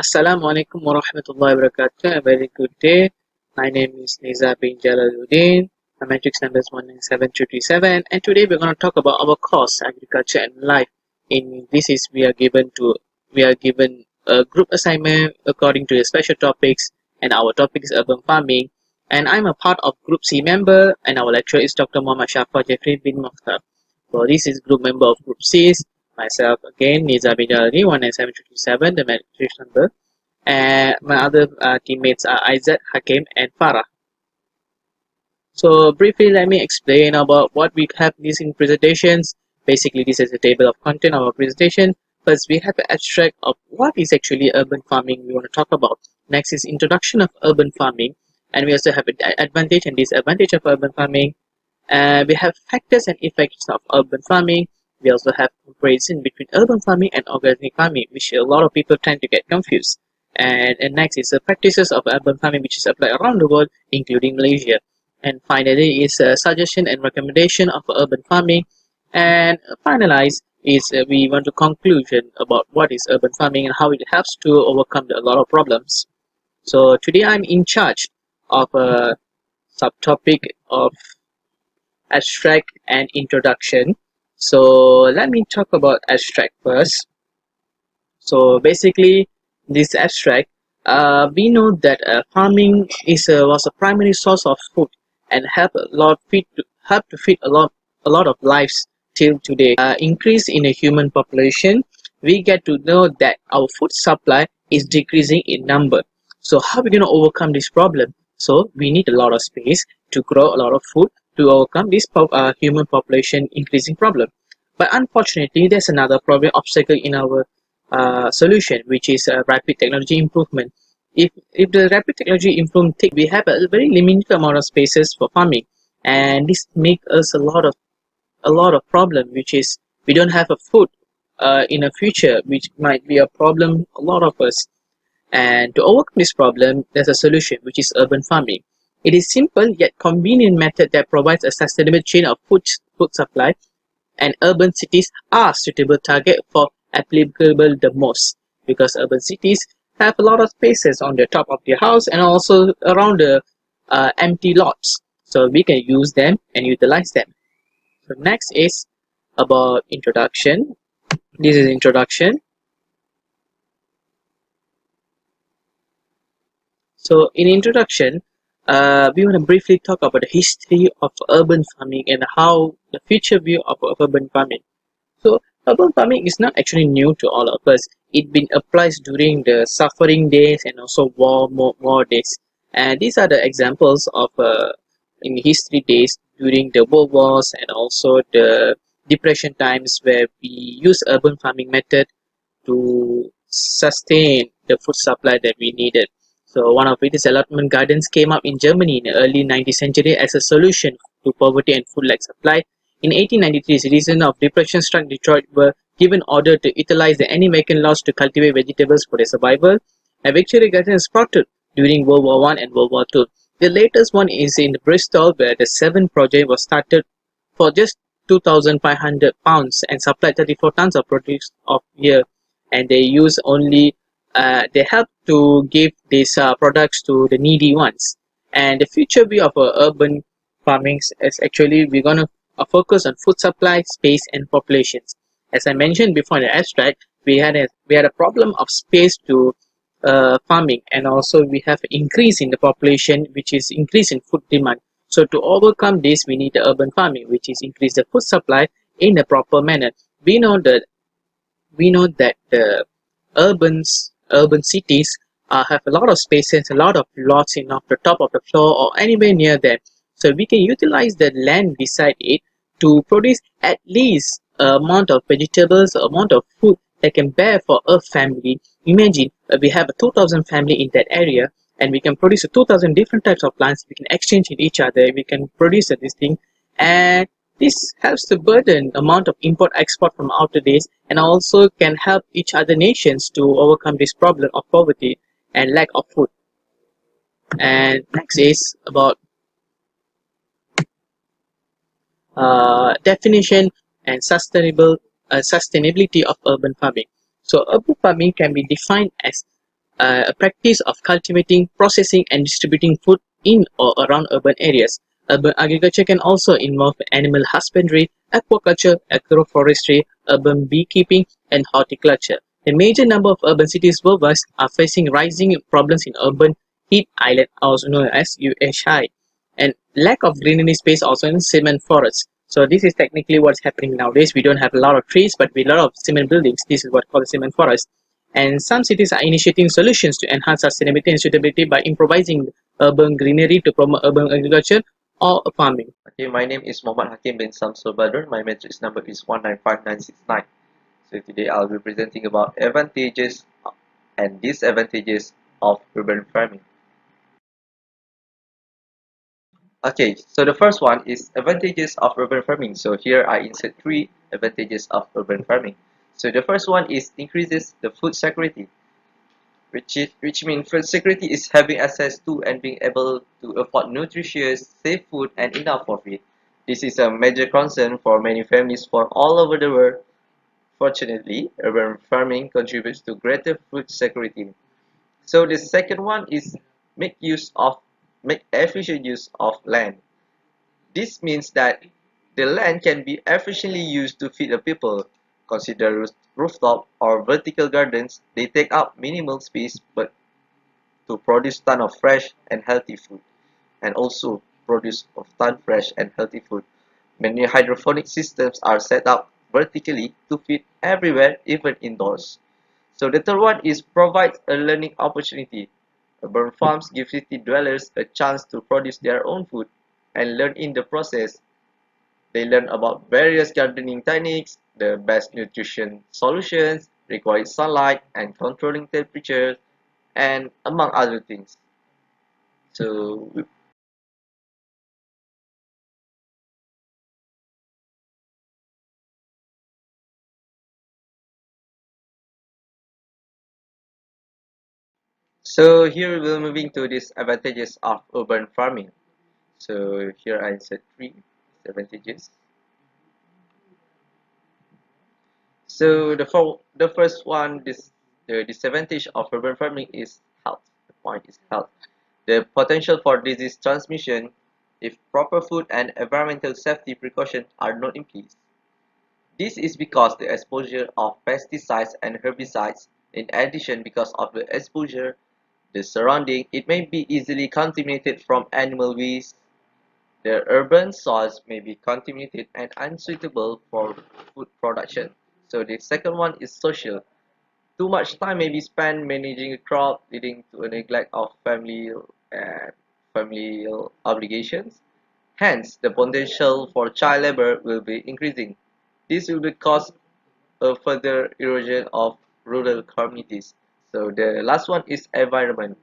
Assalamualaikum warahmatullahi wabarakatuh. A very good day. My name is NIZAR bin JALALUDEEN. My matrix number is 197237, and today we're going to talk about our course, agriculture and life. In this is we are given a group assignment according to the special topics, and our topic is urban farming. And I'm a part of Group C member, and our lecturer is Dr. Muhammad Shafa Jeffrey bin Mokhtar. So this is group member of Group C. Myself again, Nizar bin Jalali, 197237, the matrix number. And my other teammates are Aizat, Hakim, and Farah. So briefly, let me explain about what we have these in presentations. Basically, this is a table of content of our presentation. First, we have an abstract of what is actually urban farming we want to talk about. Next is introduction of urban farming, and we also have an advantage and disadvantage of urban farming. We have factors and effects of urban farming. We also have comparison between urban farming and organic farming, which a lot of people tend to get confused. And next is the practices of urban farming, which is applied around the world, including Malaysia. And finally is a suggestion and recommendation of urban farming. And finalize is we want to conclusion about what is urban farming and how it helps to overcome a lot of problems. So today I'm in charge of a subtopic of abstract and introduction. So let me talk about abstract first. So basically, this abstract, we know that farming was a primary source of food and help to feed a lot of lives till today. Increase in a human population, we get to know that our food supply is decreasing in number. So how are we going to overcome this problem? So we need a lot of space to grow a lot of food to overcome this human population increasing problem. But unfortunately, there's another problem obstacle in our solution, which is rapid technology improvement. If the rapid technology improvement, we have a very limited amount of spaces for farming, and this make us a lot of problem, which is we don't have a food in the future, which might be a problem a lot of us. And to overcome this problem, there's a solution, which is urban farming. It is simple yet convenient method that provides a sustainable chain of food supply, and urban cities are suitable target for applicable the most, because urban cities have a lot of spaces on the top of their house and also around the empty lots, so we can use them and utilize them. So next is about introduction. This is introduction. So in introduction, we want to briefly talk about the history of urban farming and how the future view of urban farming. So urban farming is not actually new to all of us. It been applied during the suffering days and also war days. And these are the examples of in history days during the world wars and also the depression times, where we use urban farming method to sustain the food supply that we needed. So one of it is allotment gardens came up in Germany in the early 19th century as a solution to poverty and food lack supply. In 1893, citizens of depression-struck Detroit were given order to utilize the any-vacant lots to cultivate vegetables for their survival. A victory garden sprouted during World War I and World War II. The latest one is in Bristol, where the 7 project was started for just £2,500 and supplied 34 tons of produce of year. And they use only they help to give these products to the needy ones. And the future view of urban farming is actually we're going to focus on food supply, space, and populations. As I mentioned before in the abstract, we had a problem of space to farming, and also we have increase in the population, which is increase in food demand. So to overcome this, we need the urban farming, which is increase the food supply in a proper manner. We know that the urban cities have a lot of spaces, a lot of lots in off the top of the floor or anywhere near them. So we can utilize the land beside it to produce at least amount of vegetables, amount of food that can bear for a family. Imagine we have a 2,000 family in that area, and we can produce 2,000 different types of plants. We can exchange with each other. We can produce this thing, and this helps to burden the amount of import-export from outer days, and also can help each other nations to overcome this problem of poverty and lack of food. And next is about definition and sustainability of urban farming. So urban farming can be defined as a practice of cultivating, processing, and distributing food in or around urban areas. Urban agriculture can also involve animal husbandry, aquaculture, agroforestry, urban beekeeping, and horticulture. A major number of urban cities worldwide are facing rising problems in urban heat island, also known as UHI, and lack of greenery space also in cement forests. So this is technically what's happening nowadays. We don't have a lot of trees, but we have a lot of cement buildings. This is what called cement forest. And some cities are initiating solutions to enhance sustainability and suitability by improvising urban greenery to promote urban agriculture or farming. Okay, my name is Muhammad Hakim bin SAMSOL BADRON. My matrix number is 195969. So today I'll be presenting about advantages and disadvantages of urban farming. Okay, so the first one is advantages of urban farming. So here I insert three advantages of urban farming. So the first one is increases the food security, which means food security is having access to and being able to afford nutritious, safe food and enough of it. This is a major concern for many families for all over the world. Fortunately, urban farming contributes to greater food security. So the second one is make use of make efficient use of land. This means that the land can be efficiently used to feed the people. Consider rooftop or vertical gardens. They take up minimal space but to produce ton of fresh and healthy food, and also produce of ton fresh and healthy food. Many hydroponic systems are set up vertically to feed everywhere, even indoors. So the third one is provide a learning opportunity. Urban farms give city dwellers a chance to produce their own food and learn in the process. They learn about various gardening techniques, the best nutrition solutions, required sunlight and controlling temperature, and among other things. So here we're moving to these advantages of urban farming. So here I said three advantages. So the first one, the disadvantage of urban farming is health. The point is health. The potential for disease transmission if proper food and environmental safety precautions are not in place. This is because the exposure of pesticides and herbicides, in addition because of the exposure, the surrounding, it may be easily contaminated from animal waste. The urban soils may be contaminated and unsuitable for food production. So the second one is social. Too much time may be spent managing a crop, leading to a neglect of and familial obligations. Hence, the potential for child labor will be increasing. This will cause a further erosion of rural communities. So the last one is environment.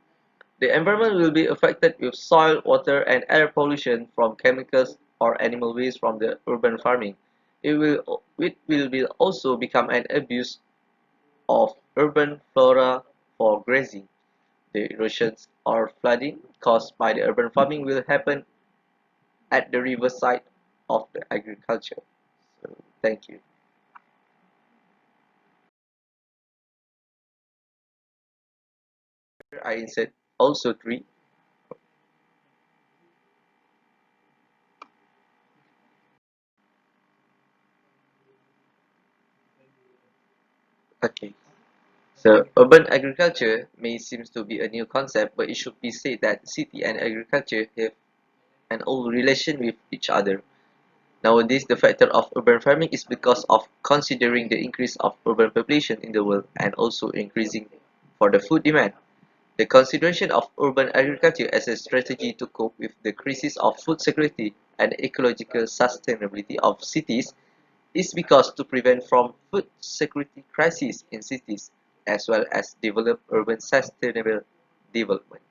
The environment will be affected with soil, water, and air pollution from chemicals or animal waste from the urban farming. It will also become an abuse of urban flora for grazing. The erosions or flooding caused by the urban farming will happen at the riverside of the agriculture. So, thank you. I insert also three. Okay. So, urban agriculture may seem to be a new concept, but it should be said that city and agriculture have an old relation with each other. Nowadays, the factor of urban farming is because of considering the increase of urban population in the world and also increasing for the food demand. The consideration of urban agriculture as a strategy to cope with the crisis of food security and ecological sustainability of cities is because to prevent from food security crises in cities as well as develop urban sustainable development.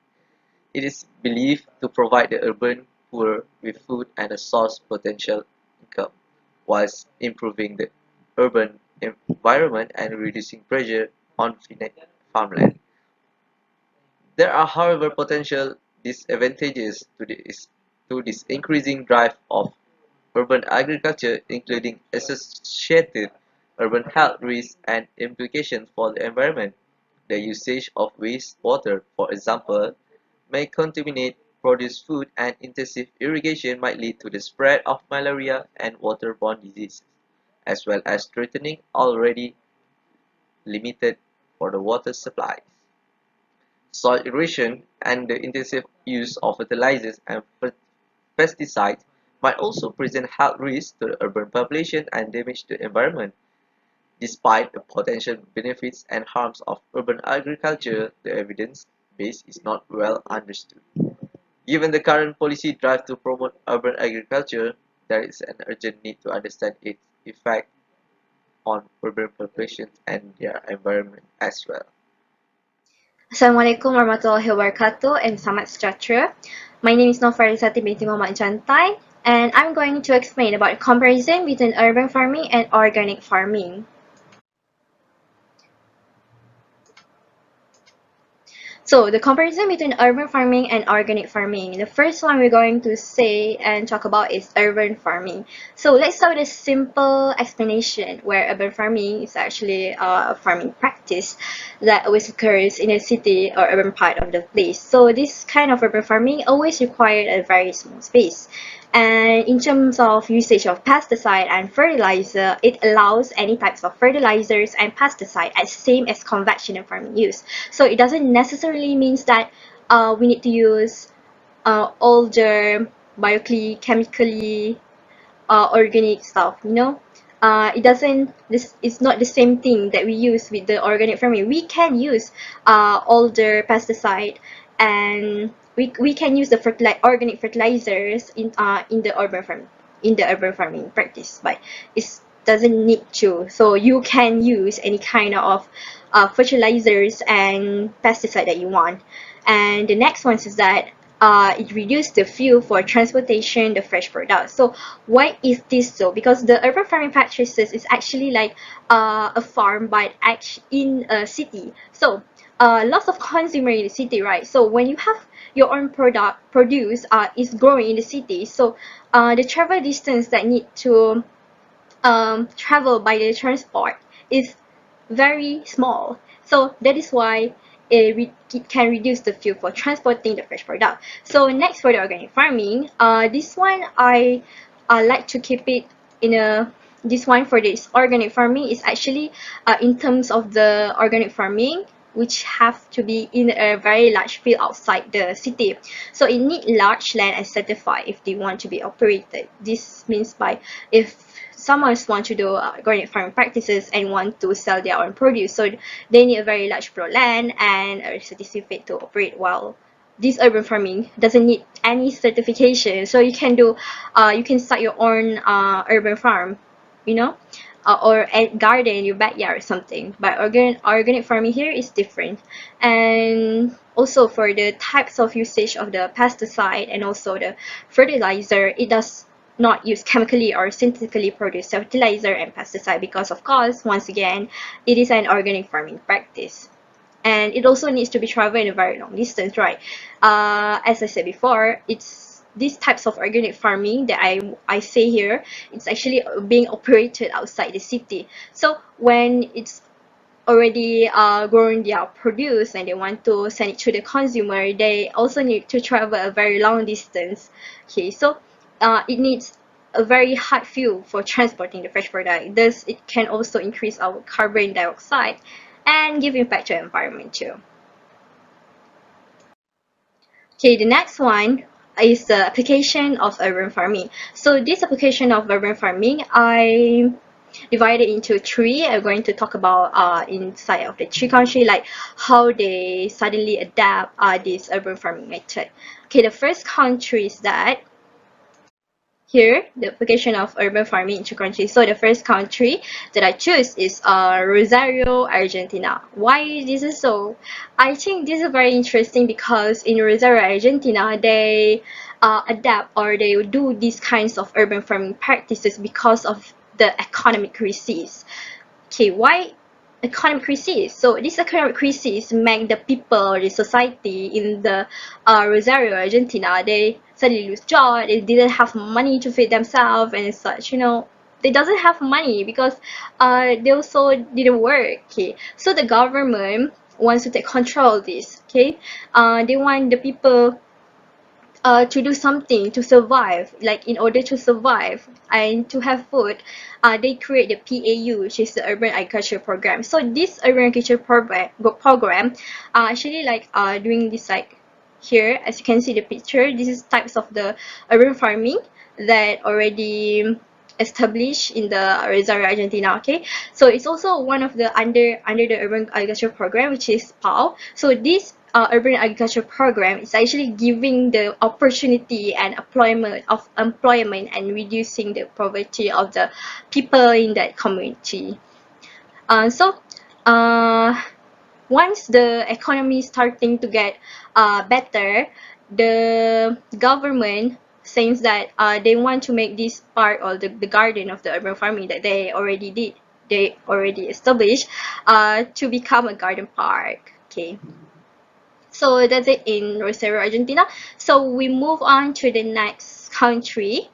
It is believed to provide the urban poor with food and a source potential income, whilst improving the urban environment and reducing pressure on finite farmland. There are, however, potential disadvantages to this increasing drive of urban agriculture, including associated urban health risks and implications for the environment. The usage of wastewater, for example, may contaminate produce food, and intensive irrigation might lead to the spread of malaria and waterborne diseases, as well as threatening already limited for the water supplies. Soil erosion and the intensive use of fertilizers and pesticides might also present health risks to the urban population and damage the environment. Despite the potential benefits and harms of urban agriculture, the evidence base is not well understood. Given the current policy drive to promote urban agriculture, there is an urgent need to understand its effect on urban populations and their environment as well. Assalamualaikum warahmatullahi wabarakatuh and selamat sejahtera. My name is NURFARAH binti Muhammad Jantan, and I'm going to explain about the comparison between urban farming and organic farming. So the comparison between urban farming and organic farming. The first one we're going to say and talk about is urban farming. So let's start with a simple explanation where urban farming is actually a farming practice that always occurs in a city or urban part of the place. So this kind of urban farming always required a very small space. And in terms of usage of pesticide and fertilizer, it allows any types of fertilizers and pesticide as same as conventional farming use. So it doesn't necessarily means that we need to use all the chemically organic stuff, you know. It doesn't, this is not the same thing that we use with the organic farming. We can use all the pesticide, and we can use the organic fertilizers in the urban farming practice, but it doesn't need to. So you can use any kind of fertilizers and pesticide that you want. And the next one is that it reduced the fuel for transportation the fresh product. So why is this so? Because the urban farming practices is actually like a farm but actually in a city. So lots of consumer in the city, right? So when you have your own produce is growing in the city, so the travel distance that need to travel by the transport is very small. So that is why it can reduce the fuel for transporting the fresh product. So next, for the organic farming, this one I like to keep it in a, this one for this organic farming is actually in terms of the organic farming, which have to be in a very large field outside the city. So it need large land and certified if they want to be operated. This means by if someone want to do organic farming practices and want to sell their own produce, so they need a very large plot of land and a certificate to operate, while this urban farming doesn't need any certification. So you can do you can start your own urban farm, you know, or a garden in your backyard or something. But organic farming here is different. And also for the types of usage of the pesticide and also the fertilizer, it does not use chemically or synthetically produced fertilizer and pesticide because, of course, once again, it is an organic farming practice. And it also needs to be traveled in a very long distance, right? As I said before, it's these types of organic farming that I say here, it's actually being operated outside the city. So when it's already grown their produce and they want to send it to the consumer, they also need to travel a very long distance. Okay, so it needs a very hard fuel for transporting the fresh product. Thus, it can also increase our carbon dioxide and give impact to the environment too. Okay, the next one is the application of urban farming. So this application of urban farming, I divided into three. I'm going to talk about inside of the three countries, like how they suddenly adapt this urban farming method. Okay, the first country is that here, the application of urban farming in two countries. So the first country that I choose is Rosario, Argentina. Why this is so? I think this is very interesting because in Rosario, Argentina, they adapt or they do these kinds of urban farming practices because of the economic crisis. Okay, why economic crisis? So this economic crisis make the people, the society in the Rosario, Argentina, they suddenly lose job. They didn't have money to feed themselves and such. You know, they doesn't have money because they also didn't work. Okay, so the government wants to take control of this. Okay, they want the people to do something to survive, like in order to survive and to have food. They create the PAU, which is the urban agriculture program. So this urban agriculture program actually like doing this, like here as you can see the picture, this is types of the urban farming that already established in the Rosario, Argentina. Okay, so it's also one of the under the urban agriculture program, which is PAO. So this urban agriculture program is actually giving the opportunity and employment and reducing the poverty of the people in that community. So once the economy is starting to get better, the government says that they want to make this part, or the garden of the urban farming that they already established, to become a garden park. Okay, so that's it in Rosario, Argentina. So we move on to the next country.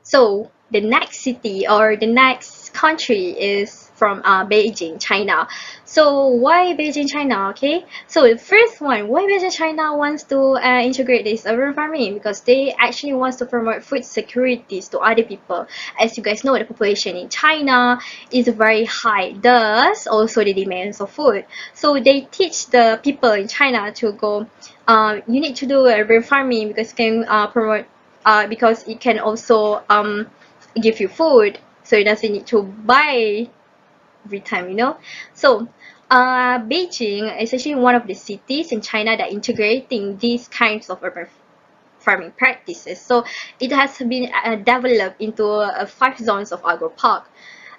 So the next city or the next country is from Beijing, China. So why Beijing, China? Okay, so the first one, why Beijing, China wants to integrate this urban farming? Because they actually wants to promote food securities to other people. As you guys know, the population in China is very high, thus also the demands of food. So they teach the people in China to go, you need to do urban farming because it can promote because it can also give you food, so you doesn't need to buy every time, you know. So Beijing is actually one of the cities in China that integrating these kinds of urban farming practices. So it has been developed into 5 zones of agro park,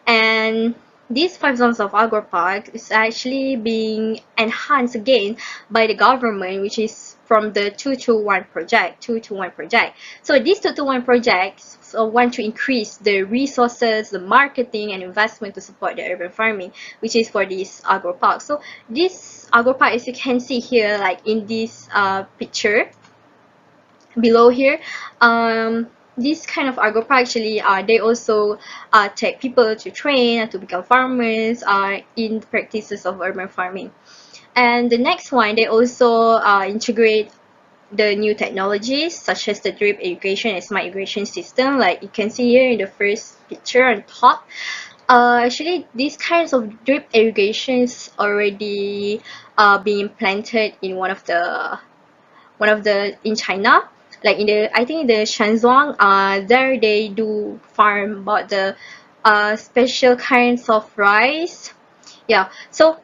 and these 5 zones of agro park is actually being enhanced again by the government, which is from the 221 project. So these 221 projects want to increase the resources, the marketing and investment to support the urban farming, which is for this agro park. So this agro park, as you can see here, like in this picture below here, this kind of agro park actually they also take people to train and to become farmers in the practices of urban farming. And the next one, they also integrate the new technologies such as the drip irrigation and smart irrigation system, like you can see here in the first picture on top. Actually, these kinds of drip irrigations already being implanted in one of the in China, like in the, I think in the Shenzhen, there they do farm about the special kinds of rice. Yeah, so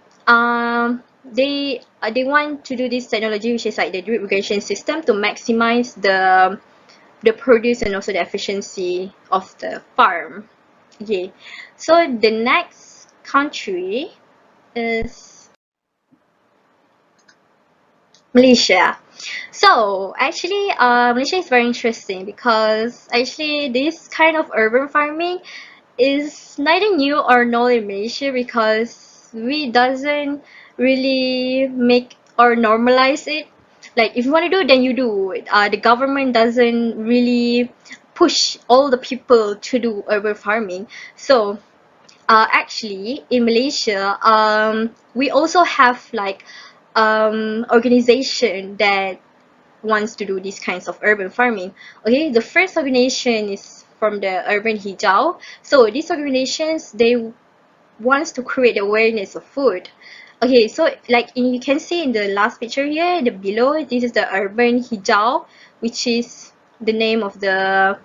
they want to do this technology, which is like the drip irrigation system, to maximize the produce and also the efficiency of the farm. Okay, so the next country is Malaysia. So actually, Malaysia is very interesting because actually this kind of urban farming is neither new or null in Malaysia, because we doesn't really make or normalize it. Like if you want to do, then you do it. The government doesn't really push all the people to do urban farming. So actually in Malaysia, we also have like organization that wants to do these kinds of urban farming. Okay, the first organization is from the Urban Hijau. So these organizations, they wants to create awareness of food. Okay, so like you can see in the last picture here, the below, this is the Urban Hijau, which is the name of the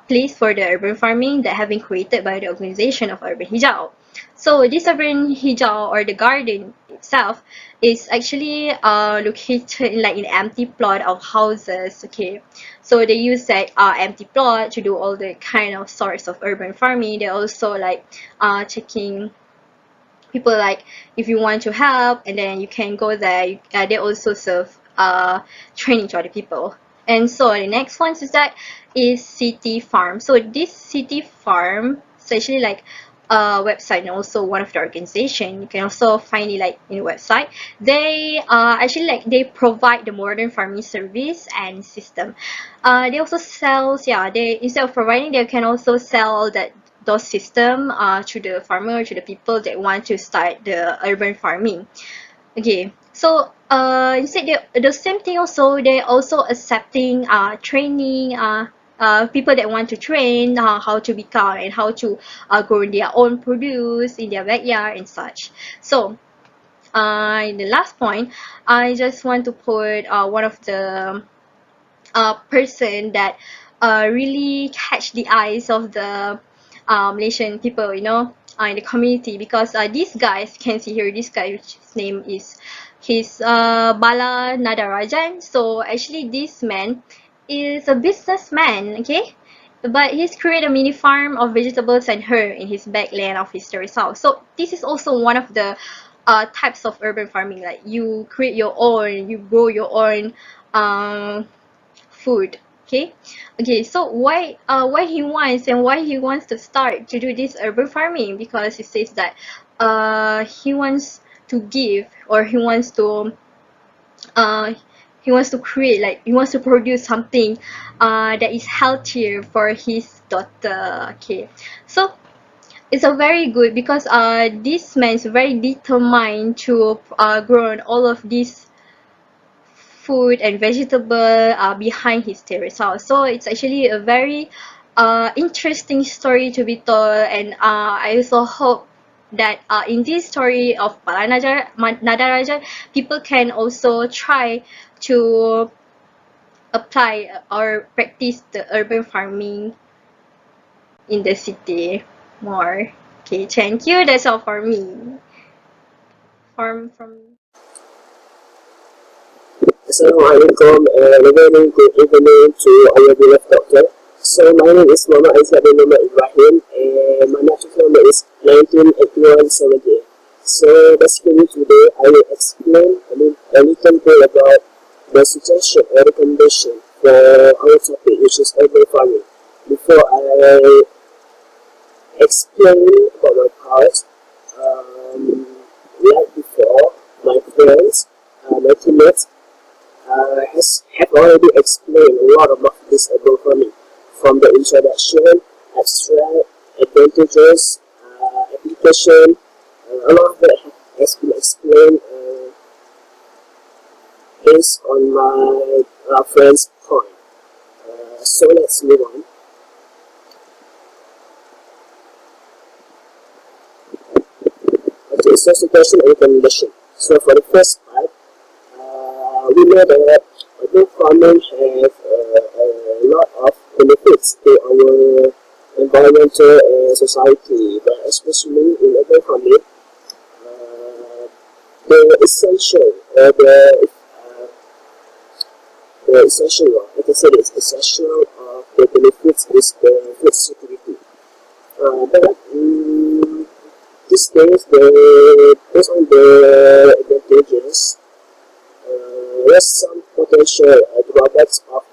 place for the urban farming that have been created by the organization of Urban Hijau. So this Urban Hijau, or the garden itself, is actually located in, like in an empty plot of houses. Okay, so they use that empty plot to do all the kind of sorts of urban farming. They also like checking people, like if you want to help, and then you can go there. They also serve training to other people. And so the next one is that is City Farm. So this City Farm is actually like a website and also one of the organization. You can also find it like in the website. They actually like they provide the modern farming service and system. They also sell, yeah, they, instead of providing, they can also sell that those system to the farmer, to the people that want to start the urban farming. Okay, so instead the same thing also, they also accepting training people that want to train how to become and how to grow their own produce in their backyard and such. So in the last point, I just want to put one of the person that really catch the eyes of the Malaysian people, you know, in the community, because these guys, can see here, this guy, which his name is, his Bala Nadarajan. So actually this man is a businessman, okay, but he's created a mini farm of vegetables and herb in his backland of his terrace house. So this is also one of the types of urban farming, like you create your own, you grow your own food. Okay, okay, so why he wants to start to do this urban farming, because he says that he wants to give, or uh he wants to create, like he wants to produce something that is healthier for his daughter. Okay, so it's a very good, because this man is very determined to grow all of these food and vegetable behind his terrace house. So it's actually a very interesting story to be told, and I also hope that in this story of Nadaraja, people can also try to apply or practice the urban farming in the city more. Okay, thank you. That's all for me. From Assalamualaikum and a very good evening to our beloved doctor. So my name is Mama Aizat bin Ibrahim and my natural number is 198170. So basically today I will explain a little bit about the suggestion or recommendation for our topic, which is urban farming. Before I explain about my part, like before, my friends, my teammates have already explained a lot about this urban farming, from the introduction, abstract, advantages, application. A lot of it has been explained based on my friend's point. So let's move on. Okay, so suggestion and recommendation. So for the first part, we know that urban farming has a lot of benefits to our environmental and society, but especially in urban farming, the essential or the essential, like I said, it's essential of the benefits is the food security. But these days, based on the advantages, there's some potential drawbacks of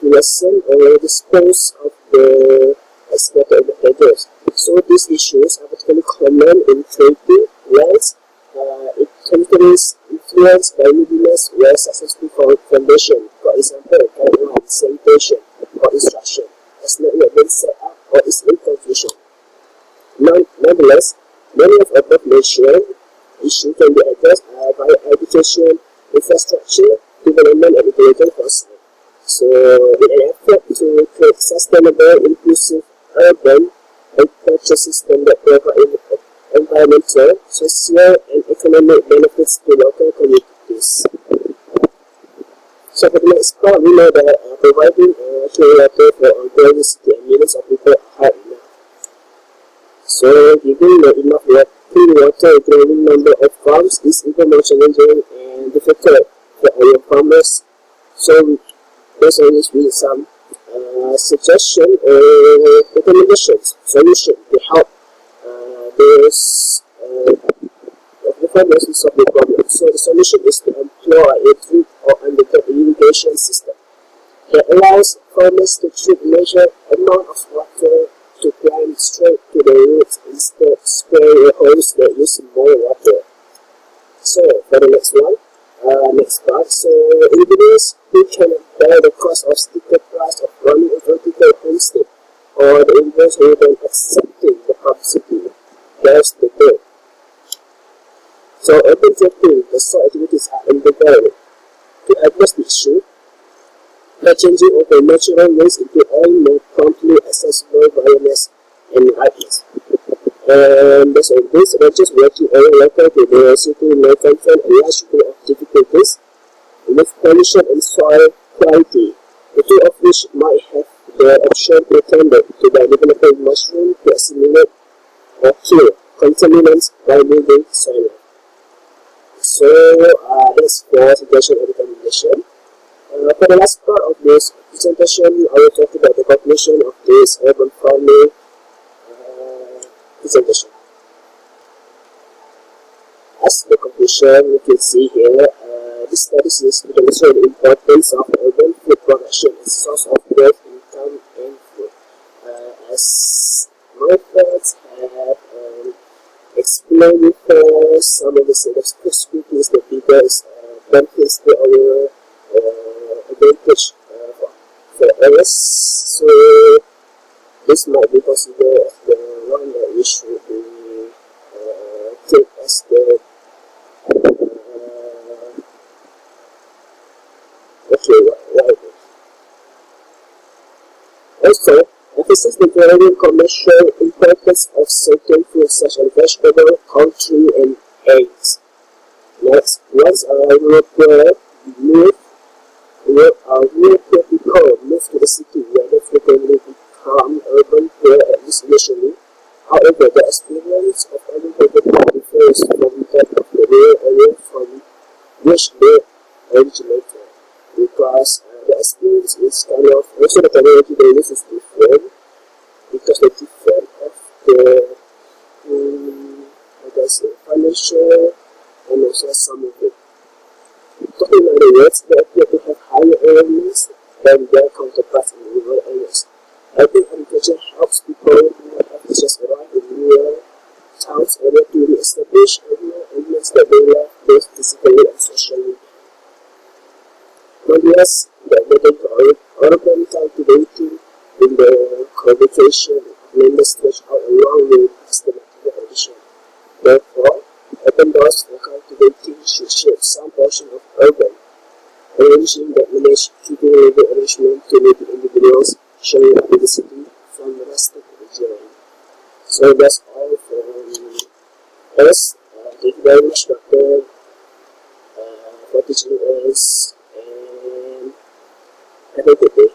to lessen or dispose of the exploited advantages. So these issues are particularly common in trading lands, in countries influenced by neediness where successful foundation, for example, pipeline, sanitation, or instruction, has not yet been set up or is in confusion. Nonetheless, many of above mentioned issues can be addressed by education, infrastructure, development, and intelligent foresight. So, with an effort to create sustainable, inclusive, urban, and cultural system that provide environmental, social, and economic benefits to local communities. So, for the next part, we know that providing clean water for our growing city and millions of people are hard enough. So, giving enough clean water to a growing number of farms is even more challenging and difficult for our farmers. So, based on this, we need some suggestion or recommendations, solution to help those the farmers to solve the problem. So, the solution is to employ a drip or undercut irrigation system that allows farmers to treat measured amount of water to plant straight to the roots instead of spraying a hose that uses more water. So, for the next one, next part, so individuals who cannot bear the cost of sticker price of running a vertical homestead or for the individuals who don't accepting the publicity. There's the goal. So urban drifting, the soil activities are undergoing to address the issue by changing over natural waste into all more promptly accessible biomass and lightness. And based on this, ranchers working over local biodiversity may confront a large group of difficulties with pollution and soil quality, the two of which might have the option pretended to by developing mushroom to assimilate or kill contaminants by building soil. So that's the suggestion and recommendation. For the last part of this presentation, I will talk about the conclusion of this urban farming presentation. As the conclusion, you can see here, this study seems to demonstrate the importance of urban food production as a source of both income and food. As my friends have explained before, some of the specificities that biggest benefits to our advantage for us. So this might be considered as the one that we should be take as the Also, emphasize the growing commercial importance of certain foods such as vegetable, poultry, and eggs. Next, once European people move to the city, where they frequently become urban poor at least initially. However, the experience of urban poverty differs from that of the rural area from which they originated, because the experience is kind of, also the technology they use is different, because the different of the financial and also some of it. Talking in other words, they appear to have higher earnings than their counterparts in rural areas. I think agriculture helps people who have just arrived in rural towns able to re-establish areas that they love both physically and socially. Nonetheless, the urban cultivating in the cultivation of land stretch out a long way past the material addition. Therefore, urban laws for cultivating should shape some portion of urban, arranging that manage keeping labor arrangement to meet the individuals sharing up in the city from the rest of the region. So that's all from us. Thank you very much, Doctor, for teaching us, and have a good day.